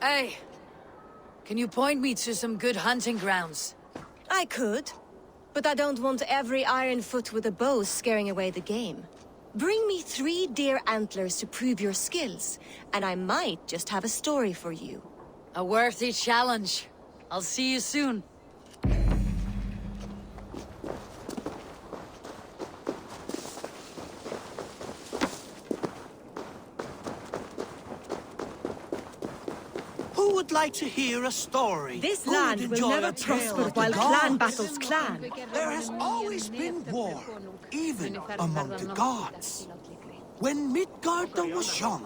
Hey, can you point me to some good hunting grounds? I could, but I don't want every iron foot with a bow scaring away the game. Bring me 3 deer antlers to prove your skills, and I might just have a story for you. A worthy challenge. I'll see you soon. Who would like to hear a story? This Who would land will enjoy never a tale prosper of the while clan gods? battles clan. There has always been war, even among the gods. When Midgardr was young,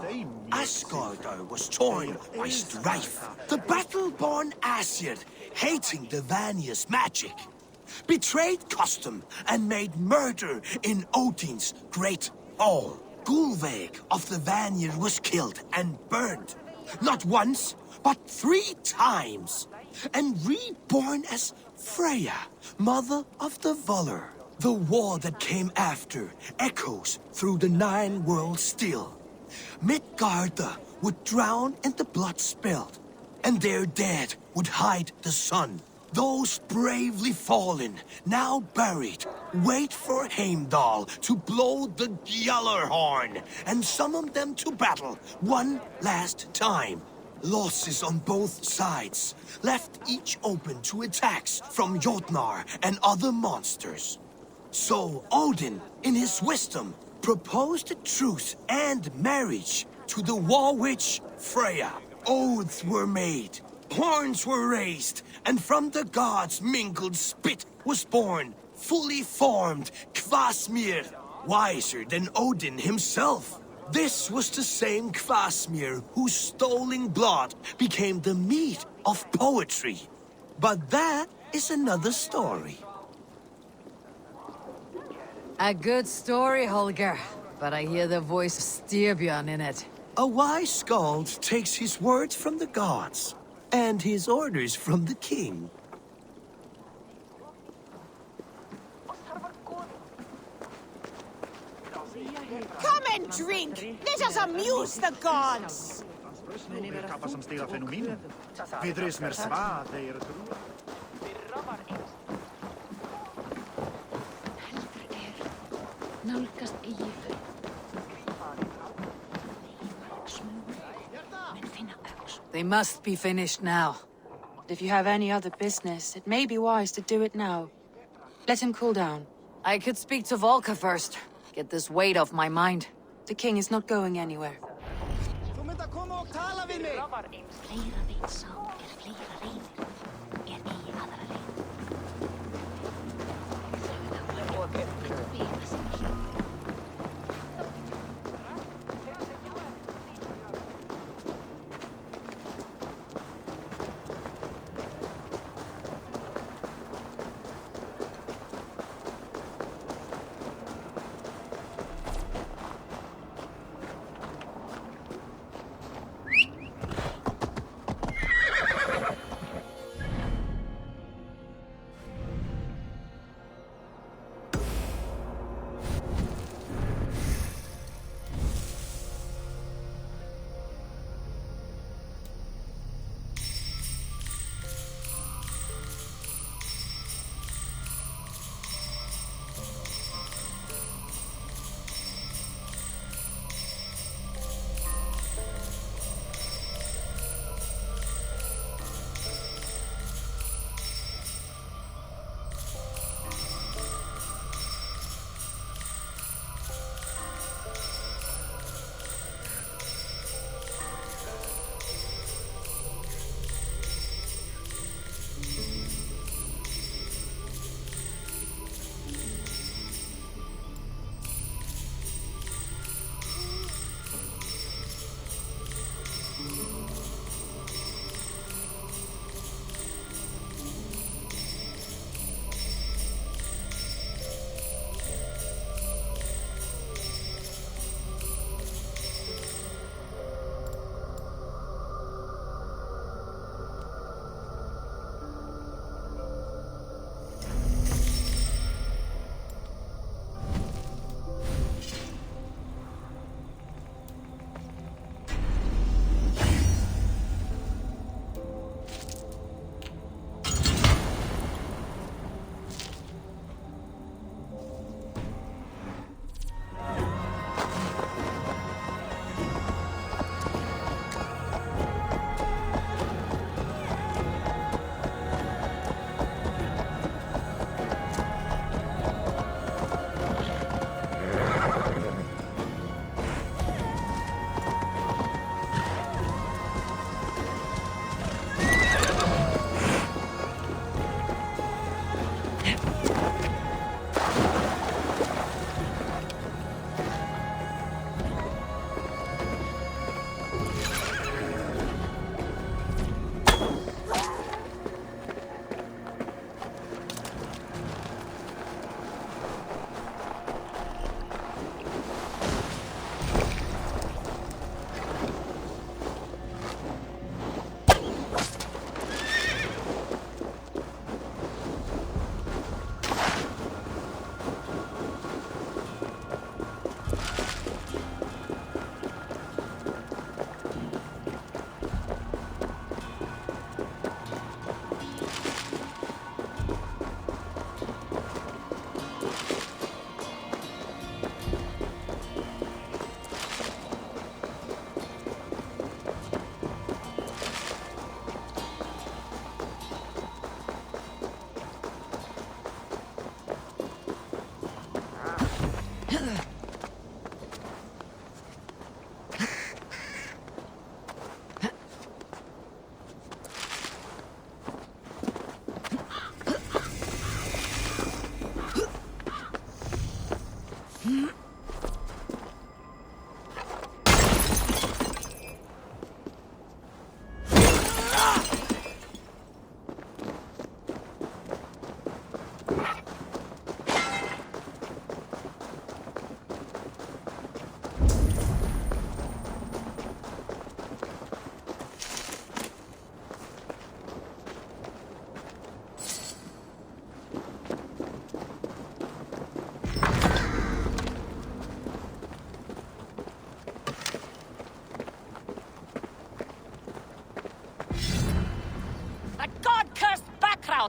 Asgardr was torn by strife. The battle-born Aesir, hating the Vanir's magic, betrayed custom and made murder in Odin's great hall. Gulveig of the Vanir was killed and burned, not once, but 3 times, and reborn as Freya, mother of the Valor. The war that came after echoes through the 9 worlds still. Midgardr would drown in the blood spilled, and their dead would hide the sun. Those bravely fallen, now buried, wait for Heimdall to blow the Gjallarhorn and summon them to battle one last time. Losses on both sides left each open to attacks from Jotnar and other monsters. So Odin, in his wisdom, proposed a truce and marriage to the war witch Freya. Oaths were made, horns were raised, and from the gods' mingled spit was born, fully formed Kvasmir, wiser than Odin himself. This was the same Kvasmir whose stolen blood became the meat of poetry. But that is another story. A good story, Holger. But I hear the voice of Styrbjörn in it. A wise skald takes his words from the gods, and his orders from the king. Come and drink! Let us amuse the gods! Nálgast Eivor. They must be finished now. If you have any other business, it may be wise to do it now. Let him cool down. I could speak to Volka first. Get this weight off my mind. The king is not going anywhere. Fleira veit sá fleira reynir, eigi aðra leið. Vega sig.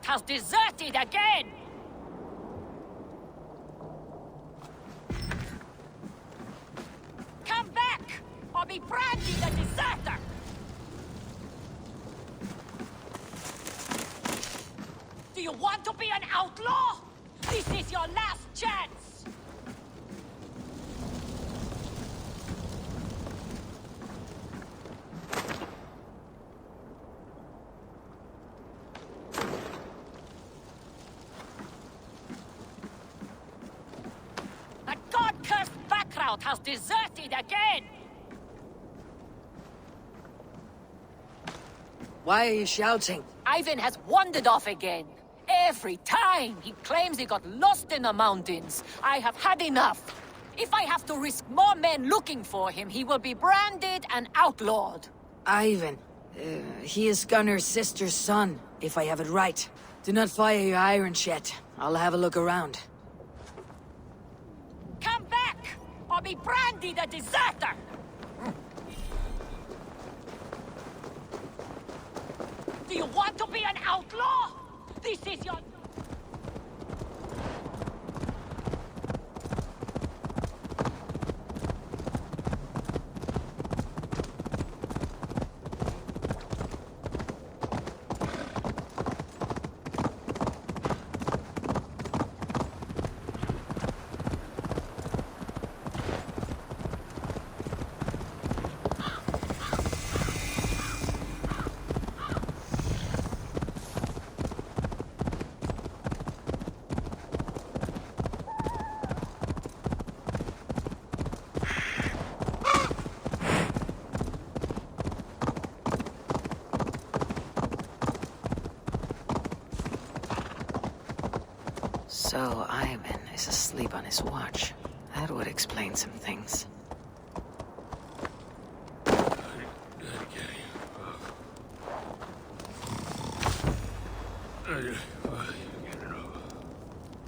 Has deserted again! Come back, or be branded a deserter! Do you want to be an outlaw? This is your last chance! Has deserted again! Why are you shouting? Ivan has wandered off again. Every time he claims he got lost in the mountains. I have had enough. If I have to risk more men looking for him, he will be branded and outlawed. Ivan. He is Gunnar's sister's son, if I have it right. Do not fire your irons yet. I'll have a look around. Come back, or be branded a deserter! Do you want to be an outlaw? This is your... So Ivan is asleep on his watch. That would explain some things.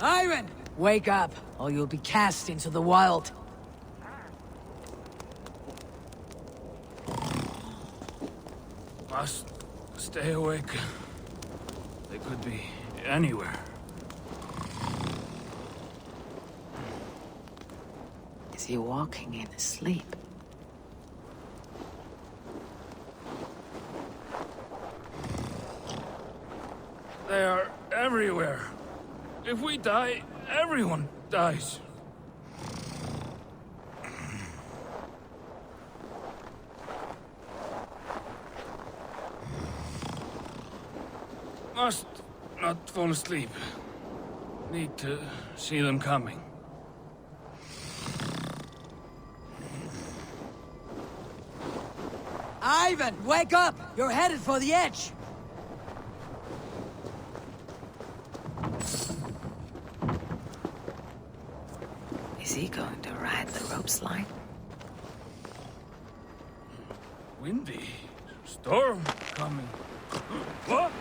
Ivan! Wake up, or you'll be cast into the wild. Must stay awake. They could be anywhere. Is he walking in his sleep? They are everywhere. If we die, everyone dies. Must not fall asleep. Need to see them coming. Ivan, wake up! You're headed for the edge! Is he going to ride the rope slide? Windy. Storm coming. What?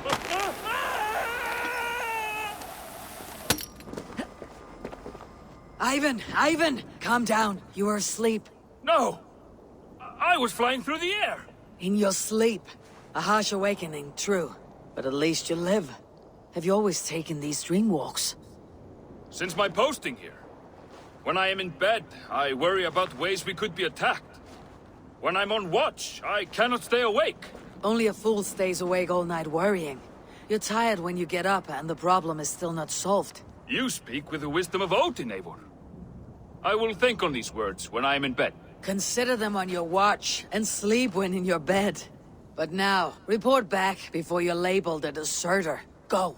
Ivan! Calm down. You are asleep. No! I was flying through the air! In your sleep. A harsh awakening, true. But at least you live. Have you always taken these dream walks? Since my posting here. When I am in bed, I worry about ways we could be attacked. When I'm on watch, I cannot stay awake. Only a fool stays awake all night worrying. You're tired when you get up and the problem is still not solved. You speak with the wisdom of Odin, Eivor. I will think on these words when I am in bed. Consider them on your watch, and sleep when in your bed. But now, report back before you're labeled a deserter. Go.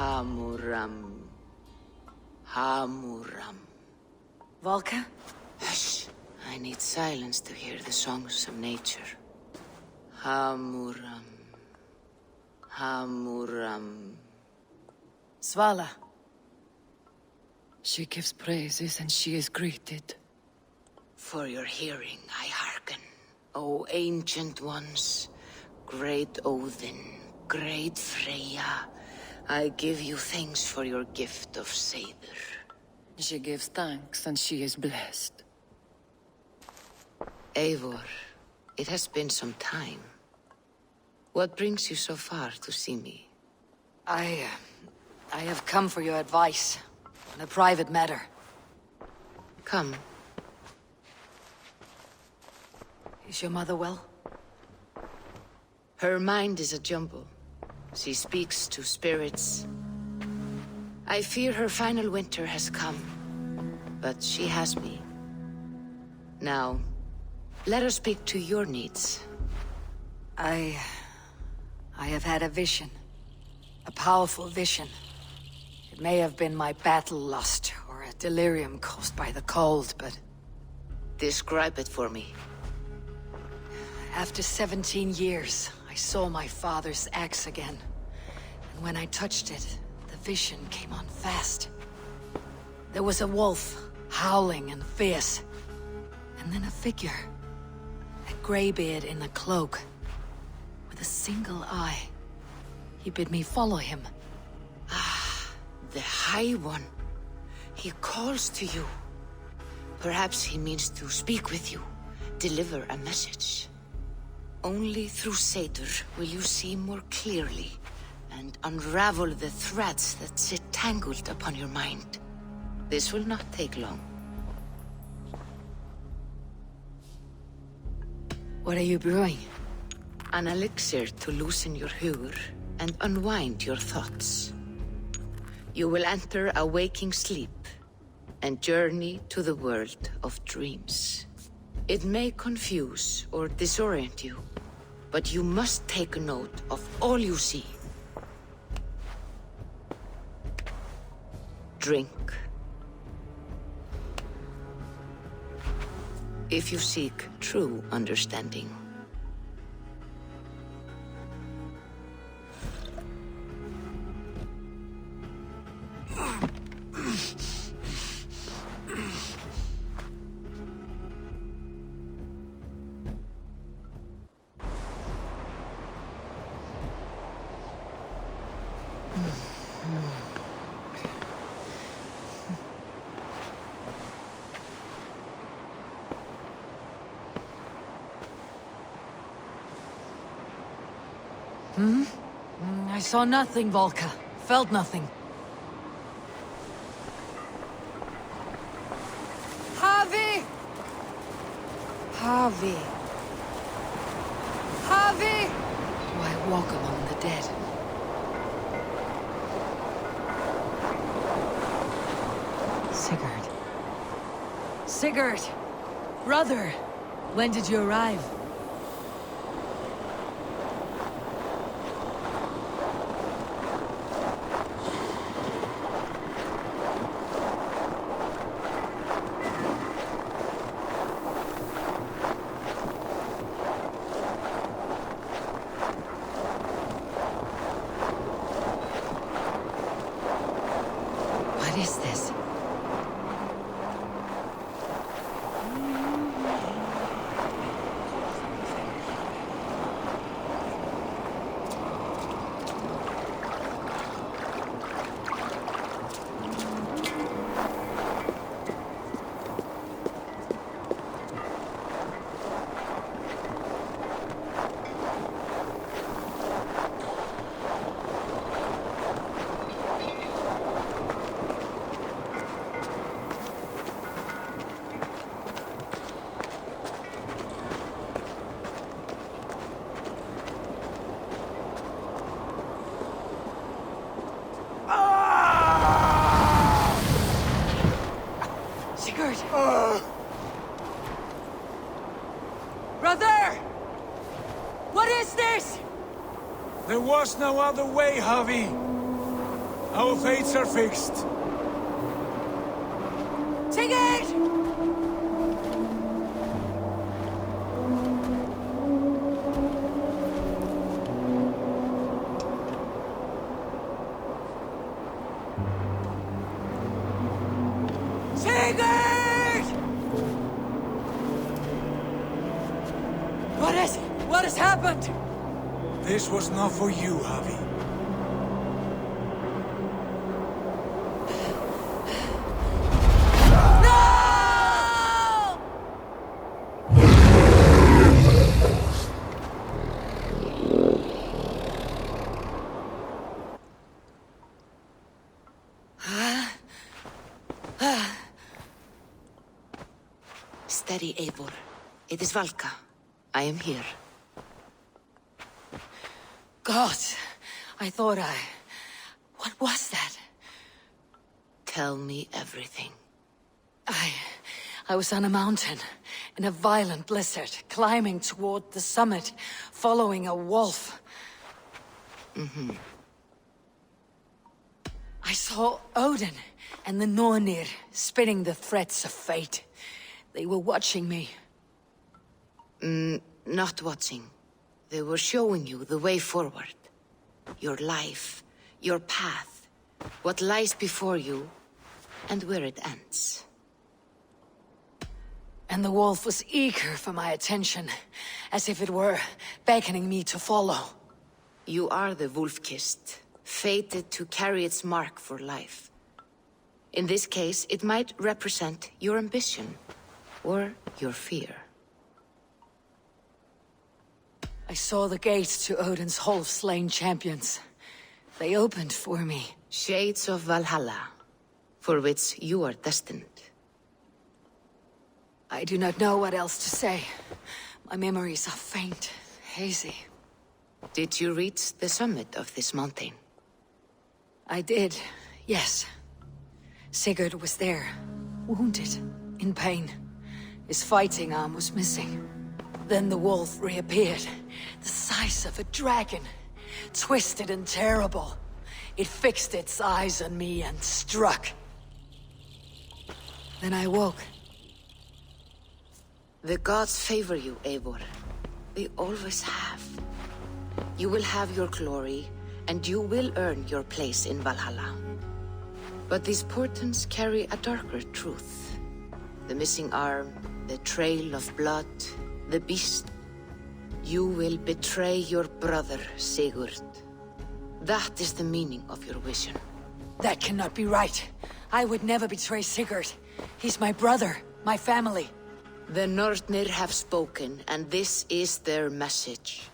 Hamuram. Hamuram. Volka? Hush. I need silence to hear the songs of nature. Hamuram. Hamuram. Svala. She gives praises and she is greeted. For your hearing, I hearken. O ancient ones, great Odin, great Freyja, I give you thanks for your gift of Seiður. She gives thanks and she is blessed. Eivor, it has been some time. What brings you so far to see me? I have come for your advice on a private matter. Come. Is your mother well? Her mind is a jumble. She speaks to spirits. I fear her final winter has come, but she has me. Now, let her speak to your needs. I have had a vision. A powerful vision. It may have been my battle lust, or a delirium caused by the cold, but... Describe it for me. After 17 years, I saw my father's axe again. And when I touched it, the vision came on fast. There was a wolf, howling and fierce. And then a figure. A graybeard in a cloak. With a single eye. He bid me follow him. Ah, the High One. He calls to you. Perhaps he means to speak with you. Deliver a message. Only through Seiður will you see more clearly and unravel the threads that sit tangled upon your mind. This will not take long. What are you brewing? An elixir to loosen your hugur and unwind your thoughts. You will enter a waking sleep and journey to the world of dreams. It may confuse or disorient you, but you must take note of all you see. Drink. If you seek true understanding. I saw nothing, Volka. Felt nothing. Harvey! Harvey. Harvey! Do I walk among the dead? Sigurd. Sigurd! Brother! When did you arrive? What is this? Brother! What is this? There was no other way, Javi. Our fates are fixed. Sigurd! happened? This was not for you, Javi. Steady, Eivor. It is Valka. I am here. God, I thought I... What was that? Tell me everything. I was on a mountain, in a violent blizzard, climbing toward the summit, following a wolf. I saw Odin and the Nornir spitting the threats of fate. They were watching me. Not watching. They were showing you the way forward. Your life, your path, what lies before you, and where it ends. And the wolf was eager for my attention, as if it were beckoning me to follow. You are the wolf-kissed, fated to carry its mark for life. In this case, it might represent your ambition, or your fear. I saw the gates to Odin's Hall of Slain Champions. They opened for me. Shades of Valhalla, for which you are destined. I do not know what else to say. My memories are faint, hazy. Did you reach the summit of this mountain? I did, yes. Sigurd was there, wounded, in pain. His fighting arm was missing. Then the wolf reappeared, the size of a dragon, twisted and terrible. It fixed its eyes on me and struck. Then I woke. The gods favor you, Eivor. They always have. You will have your glory, and you will earn your place in Valhalla. But these portents carry a darker truth. The missing arm, the trail of blood, the beast. You will betray your brother, Sigurd. That is the meaning of your vision. That cannot be right. I would never betray Sigurd. He's my brother, my family. The Norsemen have spoken, and this is their message.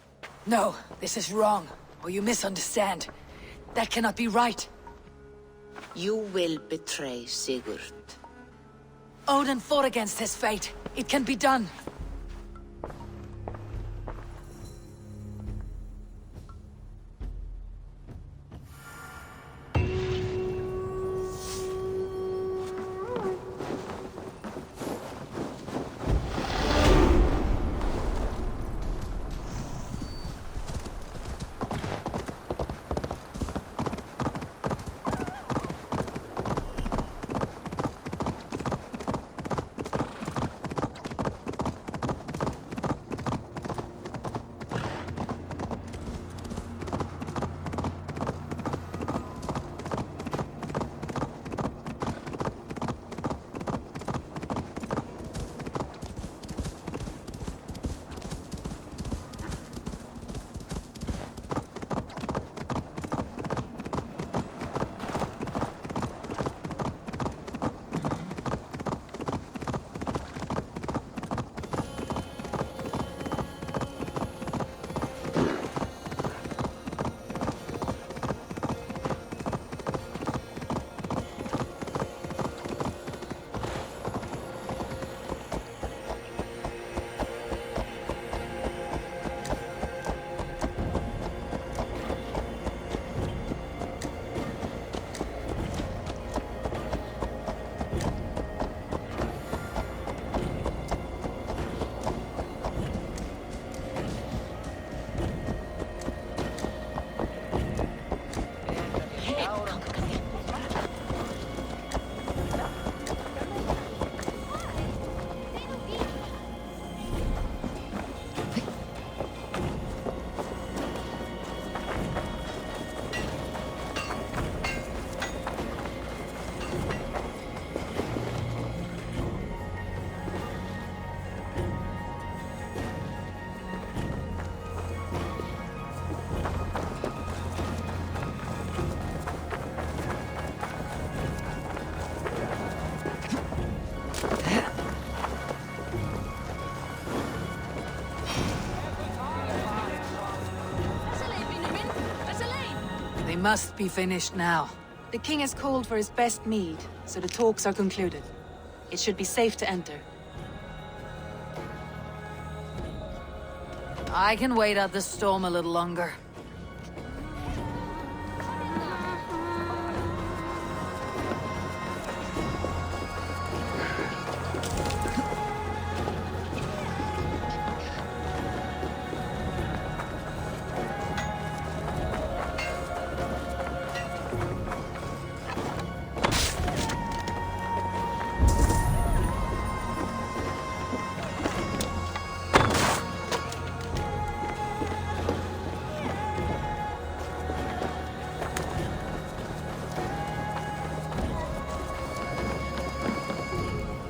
No, this is wrong, or you misunderstand. That cannot be right. You will betray Sigurd. Odin fought against his fate. It can be done. must be finished now. The king has called for his best mead, so the talks are concluded. It should be safe to enter. I can wait out the storm a little longer.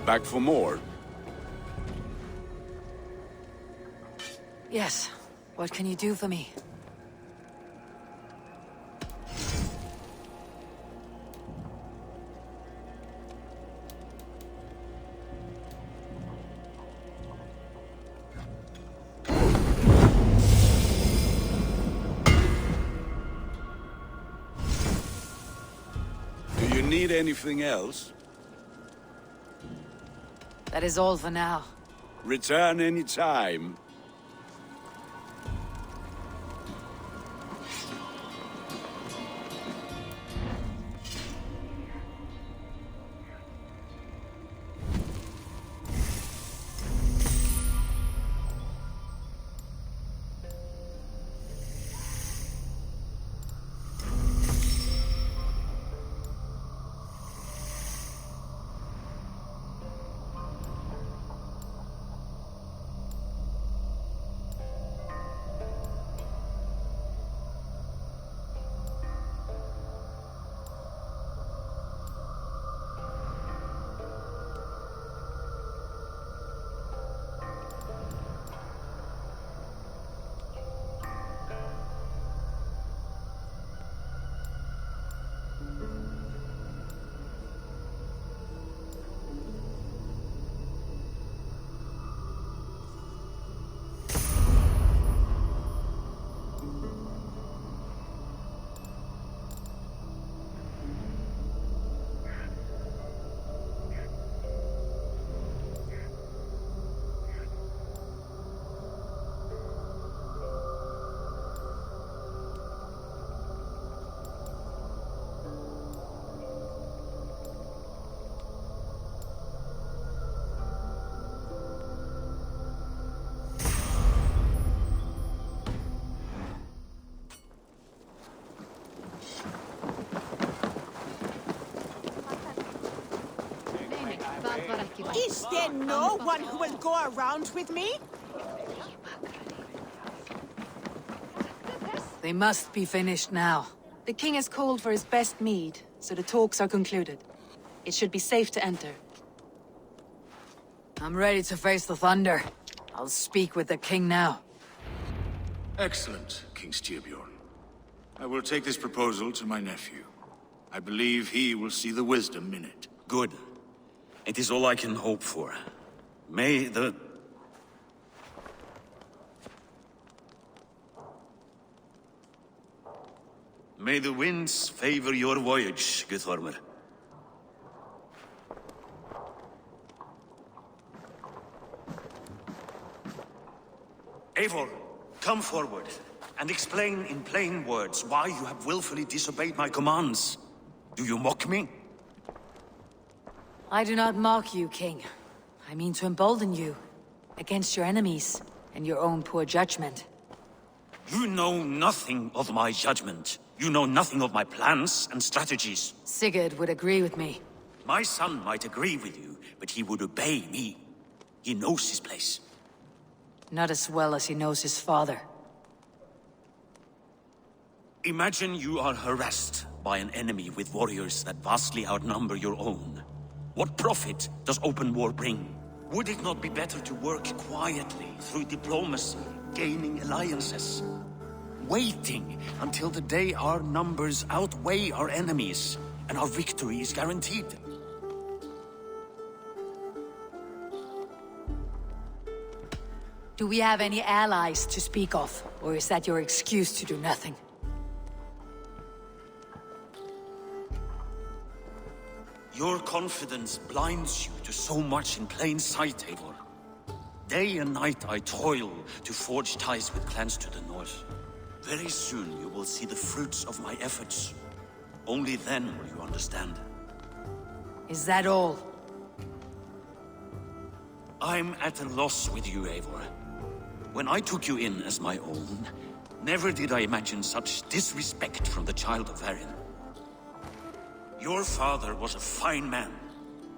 Back for more? Yes. What can you do for me? Do you need anything else? That is all for now. Return any time. Is there no one who will go around with me? They must be finished now. The king has called for his best mead, so the talks are concluded. It should be safe to enter. I'm ready to face the thunder. I'll speak with the king now. Excellent, King Styrbjorn. I will take this proposal to my nephew. I believe he will see the wisdom in it. Good. It is all I can hope for. May the... May the winds favor your voyage, Guthormer. Eivor, come forward, and explain in plain words why you have willfully disobeyed my commands. Do you mock me? I do not mock you, king. I mean to embolden you against your enemies and your own poor judgment. You know nothing of my judgment. You know nothing of my plans and strategies. Sigurd would agree with me. My son might agree with you, but he would obey me. He knows his place. Not as well as he knows his father. Imagine you are harassed by an enemy with warriors that vastly outnumber your own. What profit does open war bring? Would it not be better to work quietly, through diplomacy, gaining alliances? Waiting until the day our numbers outweigh our enemies, and our victory is guaranteed. Do we have any allies to speak of? Or is that your excuse to do nothing? Your confidence blinds you to so much in plain sight, Eivor. Day and night I toil to forge ties with clans to the north. Very soon you will see the fruits of my efforts. Only then will you understand. Is that all? I'm at a loss with you, Eivor. When I took you in as my own, never did I imagine such disrespect from the child of Varin. Your father was a fine man.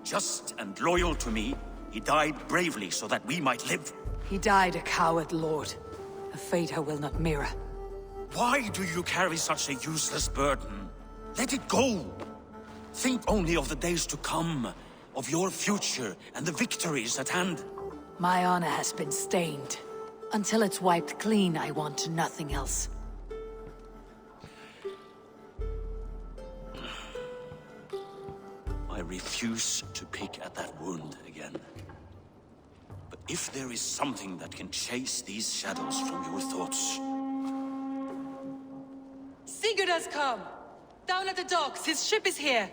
Just and loyal to me, he died bravely so that we might live. He died a coward, Lord. A fate I will not mirror. Why do you carry such a useless burden? Let it go! Think only of the days to come, of your future and the victories at hand. My honor has been stained. Until it's wiped clean, I want nothing else. I refuse to pick at that wound again. But if there is something that can chase these shadows from your thoughts... Sigurd has come! Down at the docks, his ship is here!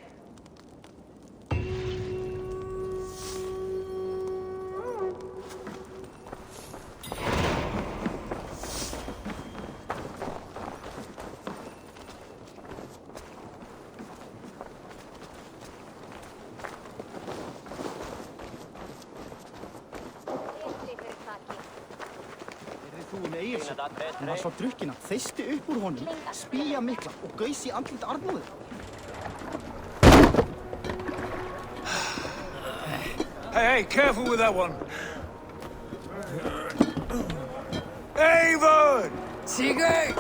Hann var svo drukkinn að þeysti upp úr honum, spýja mikla og gaus í andlit Arnóður. Hey, careful with that one. Eivor! Sigurd!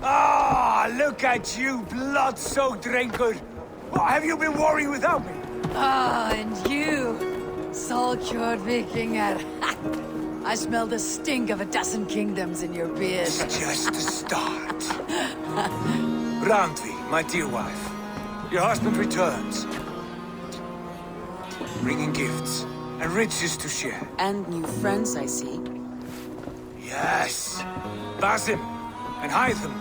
Ah, look at you, blood-soaked drinker. What have you been worrying without me? Ah, and you, soul-cured Vikinger. I smell the stink of 12 kingdoms in your beard. It's just the start. Randvi, my dear wife, your husband returns, bringing gifts and riches to share. And new friends, I see. Yes, Basim and Hytham.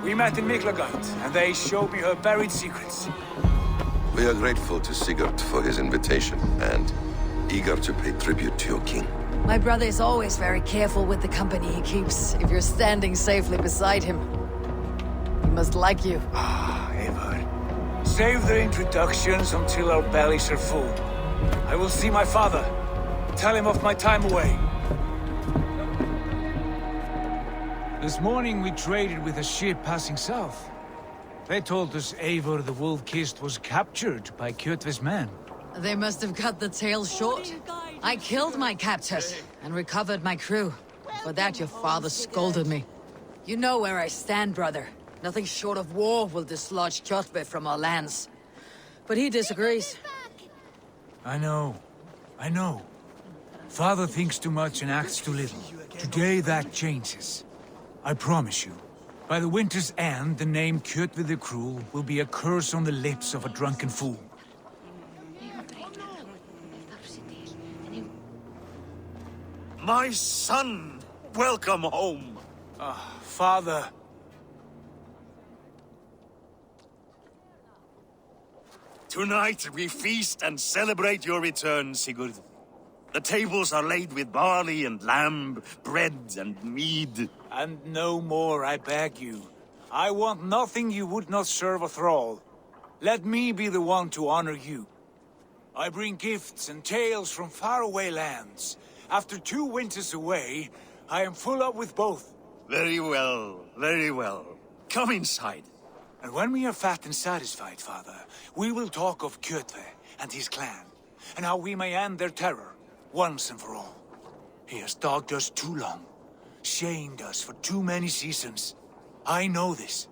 We met in Miklagard, and they showed me her buried secrets. We are grateful to Sigurd for his invitation, and eager to pay tribute to your king. My brother is always very careful with the company he keeps, if you're standing safely beside him. He must like you. Ah, Eivor. Save their introductions until our bellies are full. I will see my father. Tell him of my time away. This morning we traded with a ship passing south. They told us Eivor the Wolf-Kissed was captured by Kjotve's men. They must have cut the tail short. I killed my captors and recovered my crew. For that your father scolded me. You know where I stand, brother. Nothing short of war will dislodge Kjotve from our lands. But he disagrees. I know. Father thinks too much and acts too little. Today that changes. I promise you. By the winter's end, the name Kjotve the Cruel will be a curse on the lips of a drunken fool. My son! Welcome home! Father. Tonight we feast and celebrate your return, Sigurd. The tables are laid with barley and lamb, bread and mead. And no more, I beg you. I want nothing you would not serve a thrall. Let me be the one to honor you. I bring gifts and tales from faraway lands. After 2 winters away, I am full up with both. Very well, very well. Come inside. And when we are fat and satisfied, Father, we will talk of Kjotve and his clan, and how we may end their terror, once and for all. He has dogged us too long, shamed us for too many seasons. I know this.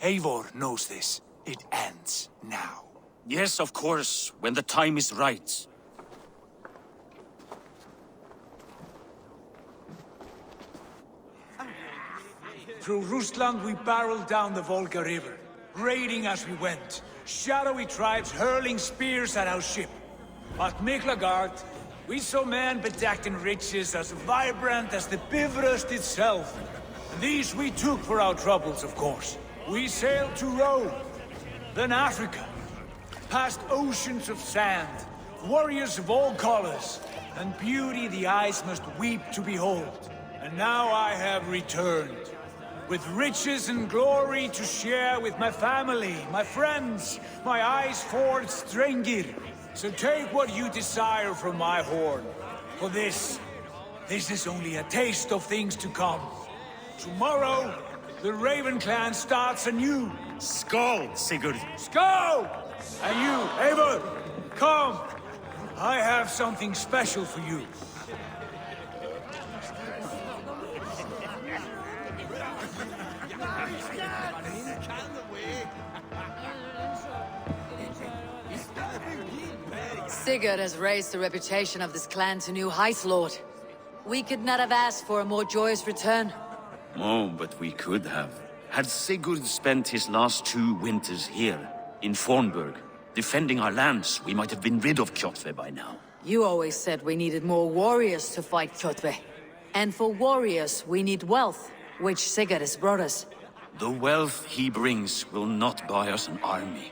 Eivor knows this. It ends now. Yes, of course, when the time is right. Through Rusland we barreled down the Volga River, raiding as we went. Shadowy tribes hurling spears at our ship. At Miklagard, we saw men bedecked in riches as vibrant as the Bifrost itself. And these we took for our troubles, of course. We sailed to Rome, then Africa, past oceans of sand, warriors of all colors, and beauty the eyes must weep to behold. And now I have returned, with riches and glory to share with my family, my friends, my eyes-forged Strengir. So take what you desire from my horn. For this is only a taste of things to come. Tomorrow, the Raven clan starts anew. Skål, Sigurd! Skål! And you, Eivor, come! I have something special for you. Sigurd has raised the reputation of this clan to new heights, Lord. We could not have asked for a more joyous return. Oh, but we could have. Had Sigurd spent his last 2 winters here, in Fornburg, defending our lands, we might have been rid of Kjotve by now. You always said we needed more warriors to fight Kjotve. And for warriors, we need wealth, which Sigurd has brought us. The wealth he brings will not buy us an army.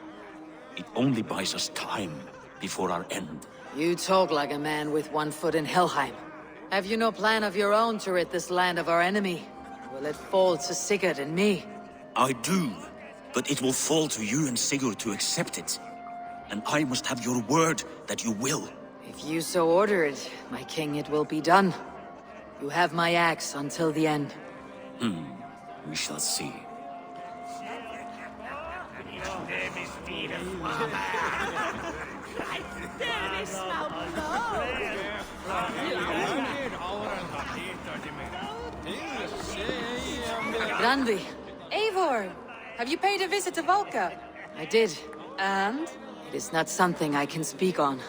It only buys us time before our end. You talk like a man with one foot in Helheim. Have you no plan of your own to rid this land of our enemy? Will it fall to Sigurd and me? I do, but it will fall to you and Sigurd to accept it. And I must have your word that you will. If you so order it, my king, it will be done. You have my axe until the end. We shall see. Randvi, Eivor! Have you paid a visit to Valka? I did. And? It is not something I can speak on.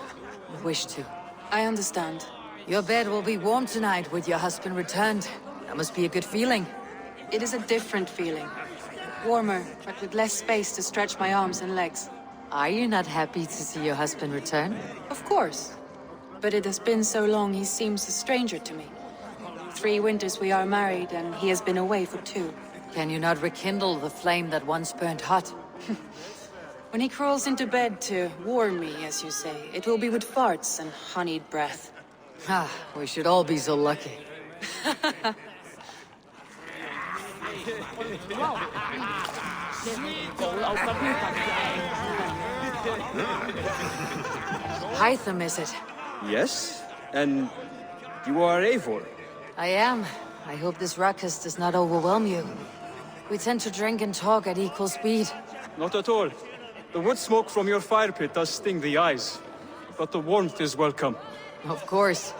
I wish to. I understand. Your bed will be warm tonight with your husband returned. That must be a good feeling. It is a different feeling. Warmer, but with less space to stretch my arms and legs. Are you not happy to see your husband return? Of course. But it has been so long he seems a stranger to me. 3 winters we are married, and he has been away for 2. Can you not rekindle the flame that once burned hot? When he crawls into bed to warm me, as you say, it will be with farts and honeyed breath. Ah, we should all be so lucky. Hytham, is it? Yes? And you are Eivor? I am. I hope this ruckus does not overwhelm you. We tend to drink and talk at equal speed. Not at all. The wood smoke from your fire pit does sting the eyes, but the warmth is welcome. Of course.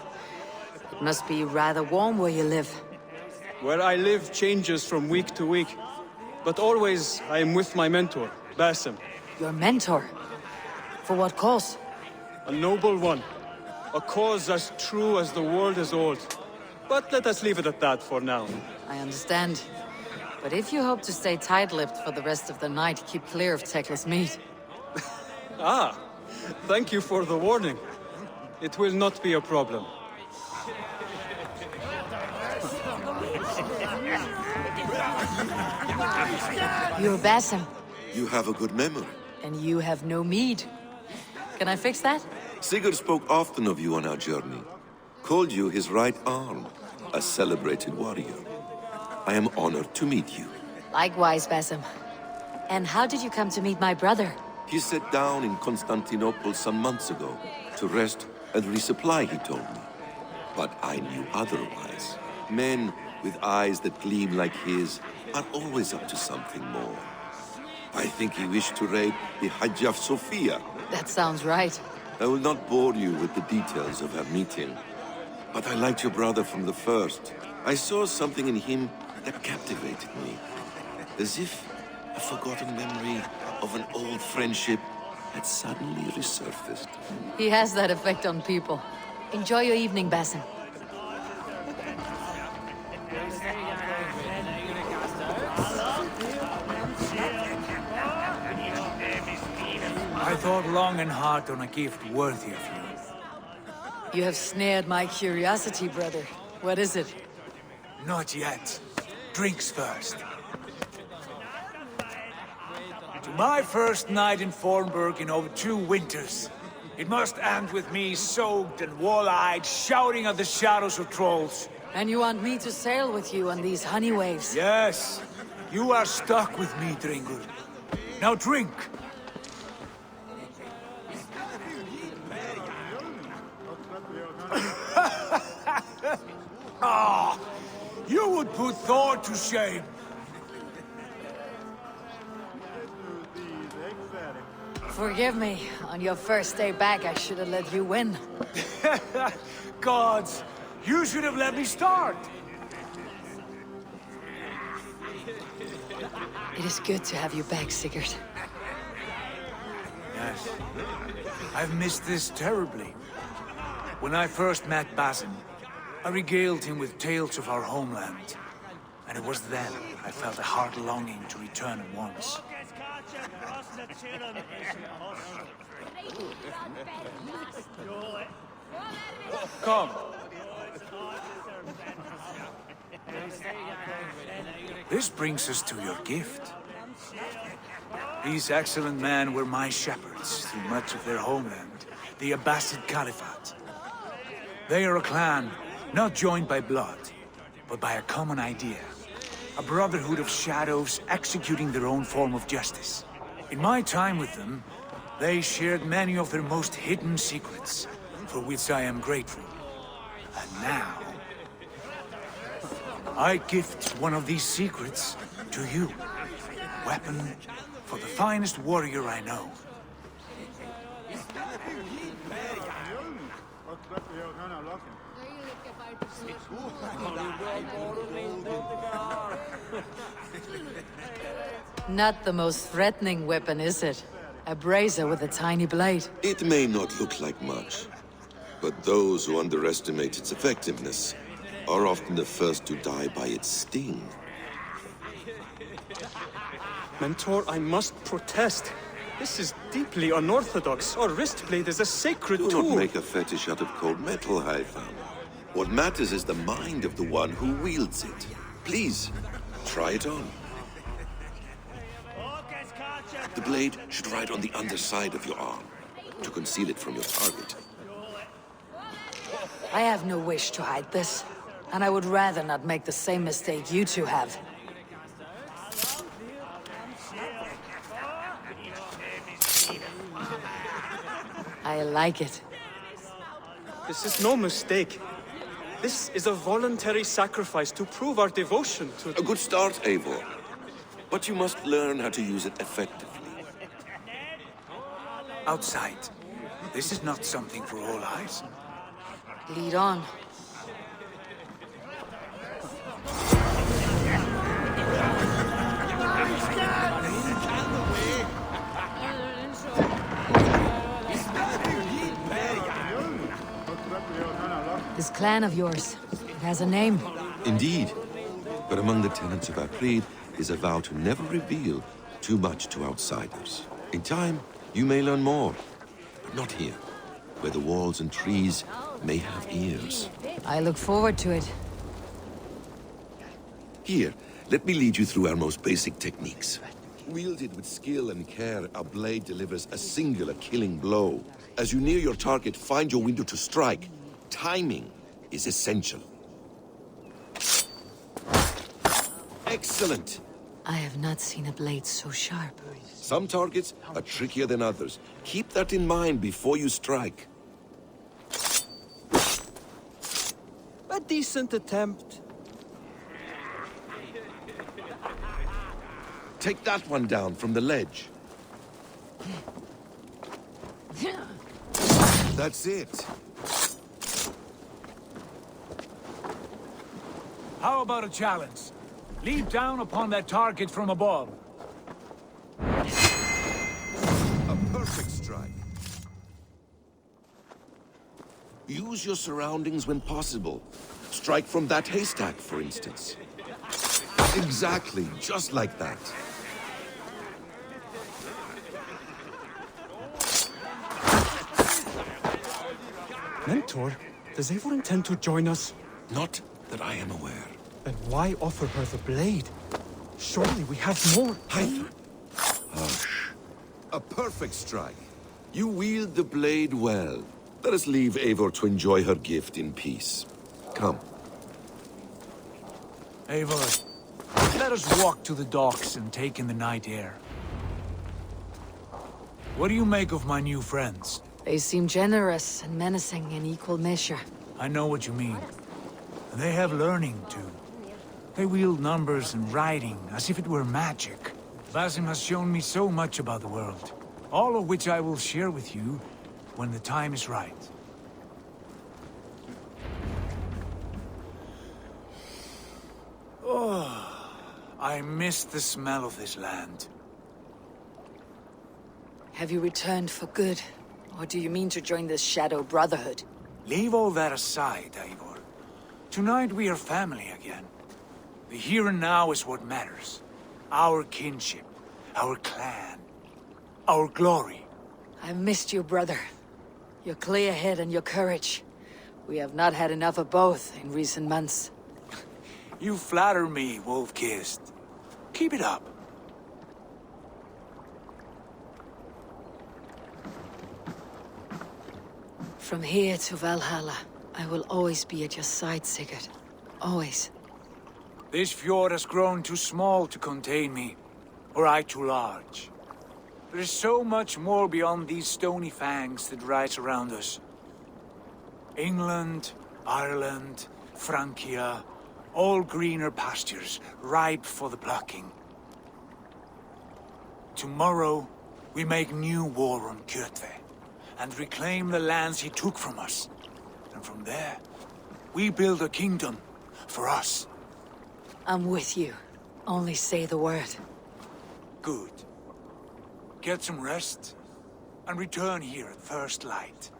It must be rather warm where you live. Where I live changes from week to week, but always I am with my mentor, Basim. Your mentor? For what cause? A noble one. A cause as true as the world is old. But let us leave it at that for now. I understand. But if you hope to stay tight-lipped for the rest of the night, keep clear of Tekla's meat. Ah, thank you for the warning. It will not be a problem. You're Basim. You have a good memory. And you have no mead. Can I fix that? Sigurd spoke often of you on our journey. Called you his right arm, a celebrated warrior. I am honored to meet you. Likewise, Basim. And how did you come to meet my brother? He sat down in Constantinople some months ago to rest and resupply, he told me. But I knew otherwise. Men with eyes that gleam like his are always up to something more. I think he wished to raid the Rygjafylke. That sounds right. I will not bore you with the details of our meeting. But I liked your brother from the first. I saw something in him that captivated me. As if a forgotten memory of an old friendship had suddenly resurfaced. He has that effect on people. Enjoy your evening, Basim. I thought long and hard on a gift worthy of you. You have snared my curiosity, brother. What is it? Not yet. Drinks first. To my first night in Fornburg in over 2 winters. It must end with me soaked and wall-eyed, shouting at the shadows of trolls. And you want me to sail with you on these honey waves? Yes. You are stuck with me, Dringur. Now drink. Ah, you would put Thor to shame. Forgive me. On your first day back, I should have let you win. Gods, you should have let me start. It is good to have you back, Sigurd. Yes. I've missed this terribly. When I first met Basin, I regaled him with tales of our homeland. And it was then I felt a heart longing to return at once. Come. This brings us to your gift. These excellent men were my shepherds through much of their homeland, the Abbasid Caliphate. They are a clan, not joined by blood, but by a common idea. A brotherhood of shadows executing their own form of justice. In my time with them, they shared many of their most hidden secrets, for which I am grateful. And now, I gift one of these secrets to you. Weapon for the finest warrior I know. Not the most threatening weapon, is it? A brazier with a tiny blade. It may not look like much, but those who underestimate its effectiveness are often the first to die by its sting. Mentor, I must protest. This is deeply unorthodox. Our wrist blade is a sacred Do tool. not make a fetish out of cold metal, Eivor. What matters is the mind of the one who wields it. Please, try it on. The blade should ride on the underside of your arm, to conceal it from your target. I have no wish to hide this, and I would rather not make the same mistake you two have. I like it. This is no mistake. This is a voluntary sacrifice to prove our devotion to... A good start, Eivor. But you must learn how to use it effectively. Outside. This is not something for all eyes. Lead on. This clan of yours, it has a name. Indeed. But among the tenets of our creed is a vow to never reveal too much to outsiders. In time, you may learn more. But not here, where the walls and trees may have ears. I look forward to it. Here, let me lead you through our most basic techniques. Wielded with skill and care, our blade delivers a singular killing blow. As you near your target, find your window to strike. Timing is essential. Excellent! I have not seen a blade so sharp. Some targets are trickier than others. Keep that in mind before you strike. A decent attempt. Take that one down from the ledge. That's it. How about a challenge? Leap down upon that target from above. A perfect strike. Use your surroundings when possible. Strike from that haystack, for instance. Exactly, just like that. Mentor, does Eivor intend to join us? Not that I am aware. Then why offer her the blade? Surely we have more. Eivor, Hush. A perfect strike. You wield the blade well. Let us leave Eivor to enjoy her gift in peace. Come. Eivor, let us walk to the docks and take in the night air. What do you make of my new friends? They seem generous and menacing in equal measure. I know what you mean. They have learning, too. They wield numbers and writing as if it were magic. Basim has shown me so much about the world, all of which I will share with you when the time is right. Oh, I miss the smell of this land. Have you returned for good? Or do you mean to join this Shadow Brotherhood? Leave all that aside, Eivor. Tonight we are family again. The here and now is what matters. Our kinship, our clan, our glory. I've missed you, brother. Your clear head and your courage. We have not had enough of both in recent months. You flatter me, Wolf-Kissed. Keep it up. From here to Valhalla, I will always be at your side, Sigurd. Always. This fjord has grown too small to contain me, or I too large. There is so much more beyond these stony fangs that rise around us. England, Ireland, Francia, all greener pastures, ripe for the plucking. Tomorrow, we make new war on Kjotve, and reclaim the lands he took from us. And from there, we build a kingdom for us. I'm with you. Only say the word. Good. Get some rest, and return here at first light.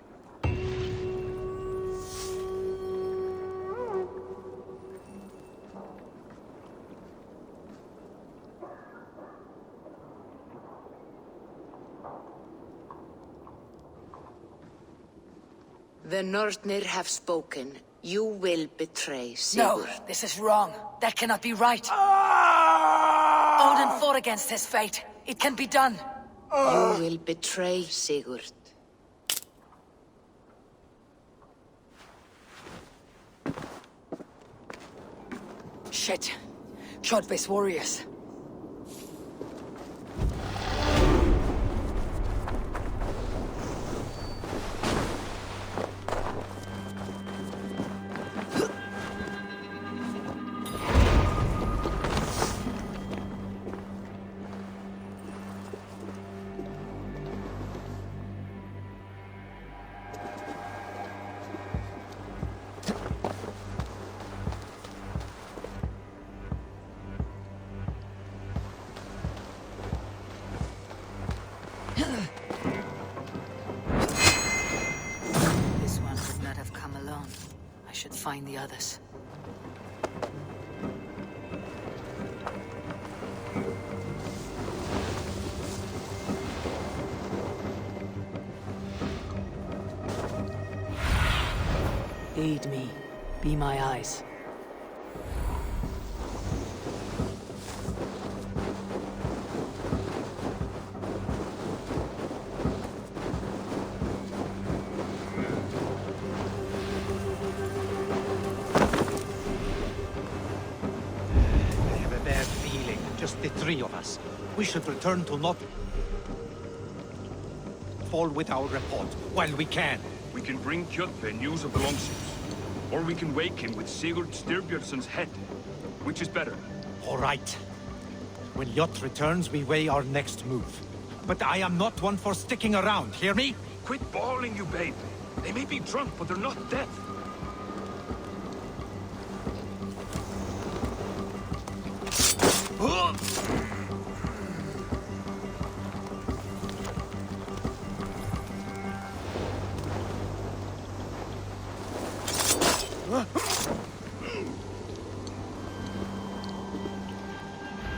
The Nortnir have spoken. You will betray Sigurd. No, this is wrong. That cannot be right. Odin fought against his fate. It can be done. You will betray Sigurd. Shit. Kjotve's warriors. Find the others. Aid me. Be my eyes. The three of us. We should return to not fall with our report while we can. We can bring Kjotve news of the longships. Or we can wake him with Sigurd Styrbjörnsson's head. Which is better? All right. When Jot returns, we weigh our next move. But I am not one for sticking around, hear me? Quit bawling, you babe. They may be drunk, but they're not dead.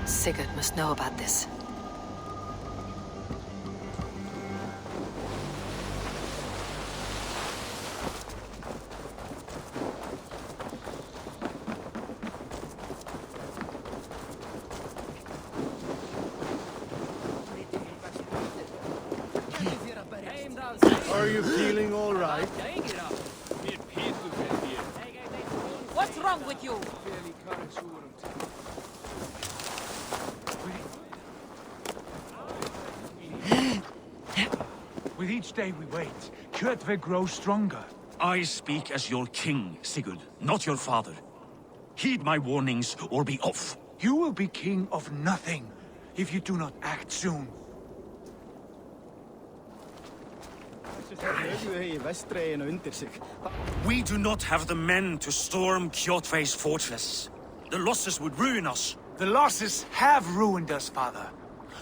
Sigurd must know about this. Are you feeling all right? What's wrong with you? With each day we wait, Kjotve grows stronger. I speak as your king, Sigurd, not your father. Heed my warnings or be off. You will be king of nothing if you do not act soon. We do not have the men to storm Kjotve's fortress. The losses would ruin us. The losses have ruined us, father.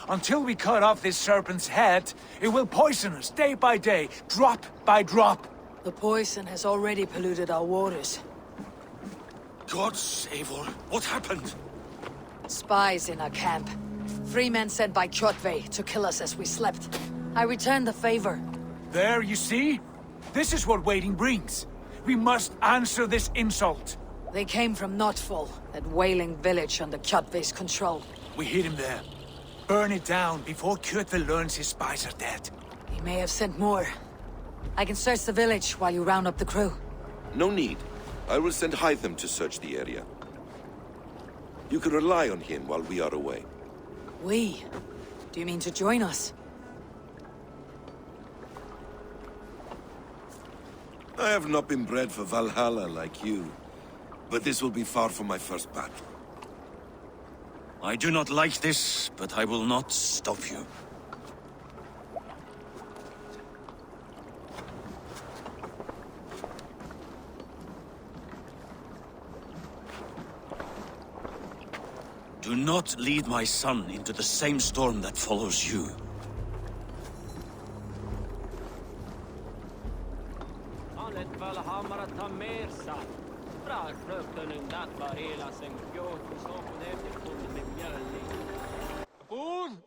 Until we cut off this serpent's head, it will poison us day by day, drop by drop. The poison has already polluted our waters. Gods, Eivor, what happened? Spies in our camp. 3 men sent by Kjotve to kill us as we slept. I returned the favor. There, you see? This is what waiting brings. We must answer this insult. They came from Notfall, that whaling village under Kjotve's control. We hid him there. Burn it down before Kjotve learns his spies are dead. He may have sent more. I can search the village while you round up the crew. No need. I will send Hytham to search the area. You can rely on him while we are away. We? Do you mean to join us? I have not been bred for Valhalla like you, but this will be far from my first battle. I do not like this, but I will not stop you. Do not lead my son into the same storm that follows you.